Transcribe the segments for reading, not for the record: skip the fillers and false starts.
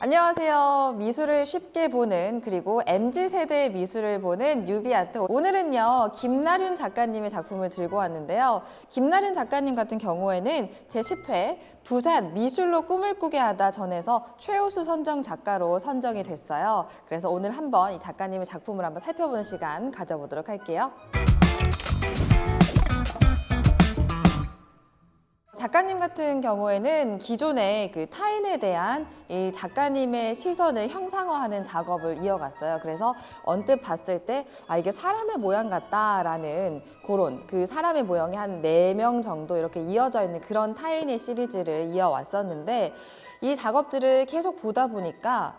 안녕하세요. 미술을 쉽게 보는 그리고 MZ세대의 미술을 보는 뉴비아트. 오늘은요 김나륜 작가님의 작품을 들고 왔는데요. 김나륜 작가님 같은 경우에는 제10회 부산 미술로 꿈을 꾸게 하다 전에서 최우수 선정 작가로 선정이 됐어요. 그래서 오늘 한번 이 작가님의 작품을 한번 살펴보는 시간 가져보도록 할게요. 작가님 같은 경우에는 기존의 그 타인에 대한 이 작가님의 시선을 형상화하는 작업을 이어갔어요. 그래서 언뜻 봤을 때 이게 사람의 모양 같다라는 그런 그 사람의 모양이 한 4명 정도 이렇게 이어져 있는 그런 타인의 시리즈를 이어왔었는데 이 작업들을 계속 보다 보니까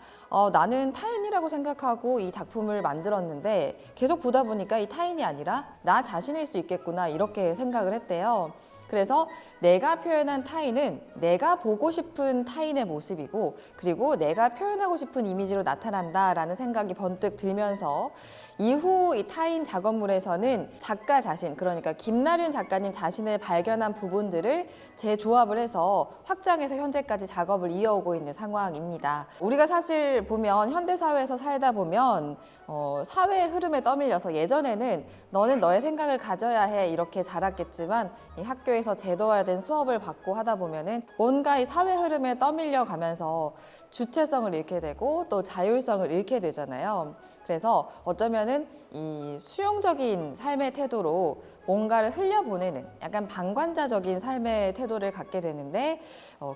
나는 타인이라고 생각하고 이 작품을 만들었는데 계속 보다 보니까 이 타인이 아니라 나 자신일 수 있겠구나 이렇게 생각을 했대요. 그래서 내가 표현한 타인은 내가 보고 싶은 타인의 모습이고 그리고 내가 표현하고 싶은 이미지로 나타난다라는 생각이 번뜩 들면서 이후 이 타인 작업물에서는 작가 자신, 그러니까 김나륜 작가님 자신을 발견한 부분들을 재조합을 해서 확장해서 현재까지 작업을 이어오고 있는 상황입니다. 우리가 사실 보면 현대사회에서 살다 보면 사회의 흐름에 떠밀려서 예전에는 너는 너의 생각을 가져야 해 이렇게 자랐겠지만 이 학교에서 제도화된 수업을 받고 하다 보면은 뭔가 이 사회 흐름에 떠밀려 가면서 주체성을 잃게 되고 또 자율성을 잃게 되잖아요. 그래서 어쩌면은 이 수용적인 삶의 태도로 뭔가를 흘려보내는 약간 방관자적인 삶의 태도를 갖게 되는데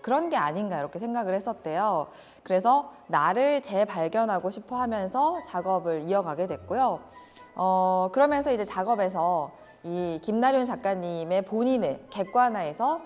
그런 게 아닌가 이렇게 생각을 했었대요. 그래서 나를 재발견하고 싶어 하면서 작업을 이어가게 됐고요. 그러면서 이제 작업에서 이 김나륜 작가님의 본인을 객관화해서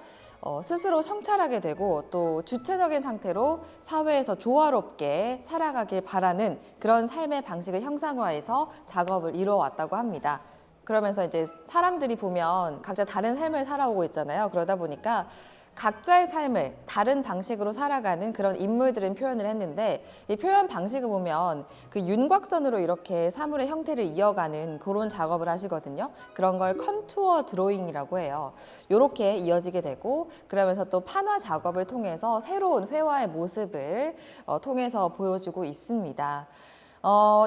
스스로 성찰하게 되고 또 주체적인 상태로 사회에서 조화롭게 살아가길 바라는 그런 삶의 방식을 형상화해서 작업을 이루어왔다고 합니다. 그러면서 이제 사람들이 보면 각자 다른 삶을 살아오고 있잖아요. 그러다 보니까 각자의 삶을 다른 방식으로 살아가는 그런 인물들은 표현을 했는데 이 표현 방식을 보면 그 윤곽선으로 이렇게 사물의 형태를 이어가는 그런 작업을 하시거든요. 그런 걸 컨투어 드로잉이라고 해요. 이렇게 이어지게 되고 그러면서 또 판화 작업을 통해서 새로운 회화의 모습을 통해서 보여주고 있습니다.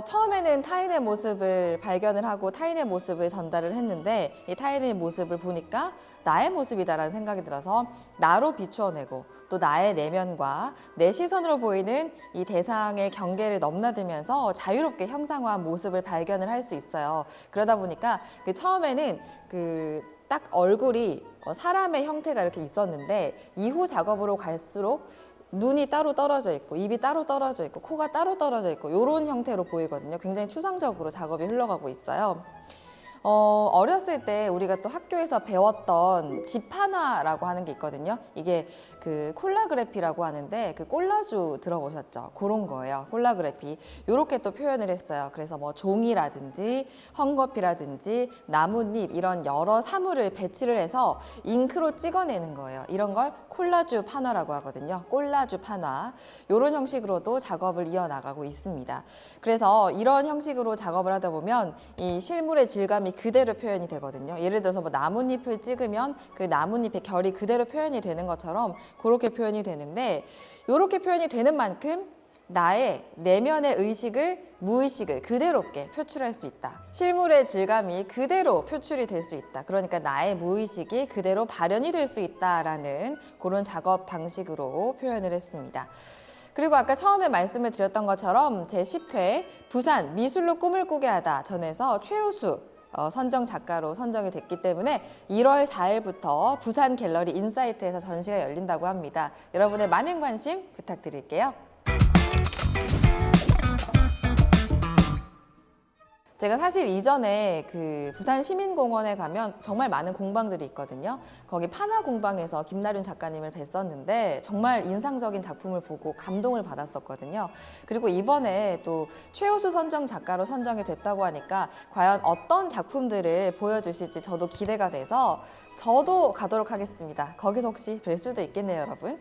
처음에는 타인의 모습을 발견을 하고 타인의 모습을 전달을 했는데 이 타인의 모습을 보니까 나의 모습이다라는 생각이 들어서 나로 비추어내고 또 나의 내면과 내 시선으로 보이는 이 대상의 경계를 넘나들면서 자유롭게 형상화한 모습을 발견을 할 수 있어요. 그러다 보니까 그 처음에는 그 딱 얼굴이 사람의 형태가 이렇게 있었는데 이후 작업으로 갈수록 눈이 따로 떨어져 있고 입이 따로 떨어져 있고 코가 따로 떨어져 있고 이런 형태로 보이거든요. 굉장히 추상적으로 작업이 흘러가고 있어요. 어렸을 때 우리가 또 학교에서 배웠던 집하나라고 하는 게 있거든요. 이게 그 콜라그래피라고 하는데 그 콜라주 들어보셨죠? 그런 거예요. 콜라그래피. 요렇게 또 표현을 했어요. 그래서 뭐 종이라든지 헝겊이라든지 나뭇잎 이런 여러 사물을 배치를 해서 잉크로 찍어내는 거예요. 이런 걸 콜라주 판화라고 하거든요. 콜라주 판화. 요런 형식으로도 작업을 이어나가고 있습니다. 그래서 이런 형식으로 작업을 하다 보면 이 실물의 질감이 그대로 표현이 되거든요. 예를 들어서 뭐 나뭇잎을 찍으면 그 나뭇잎의 결이 그대로 표현이 되는 것처럼 그렇게 표현이 되는데 이렇게 표현이 되는 만큼 나의 내면의 의식을 무의식을 그대롭게 표출할 수 있다. 실물의 질감이 그대로 표출이 될 수 있다. 그러니까 나의 무의식이 그대로 발현이 될 수 있다라는 그런 작업 방식으로 표현을 했습니다. 그리고 아까 처음에 말씀을 드렸던 것처럼 제10회 부산 미술로 꿈을 꾸게 하다 전에서 최우수 선정 작가로 선정이 됐기 때문에 1월 4일부터 부산 갤러리 인사이트에서 전시가 열린다고 합니다. 여러분의 많은 관심 부탁드릴게요. 제가 사실 이전에 그 부산 시민공원에 가면 정말 많은 공방들이 있거든요. 거기 판화 공방에서 김나륜 작가님을 뵀었는데 정말 인상적인 작품을 보고 감동을 받았었거든요. 그리고 이번에 또 최우수 선정 작가로 선정이 됐다고 하니까 과연 어떤 작품들을 보여주실지 저도 기대가 돼서 저도 가도록 하겠습니다. 거기서 혹시 뵐 수도 있겠네요, 여러분.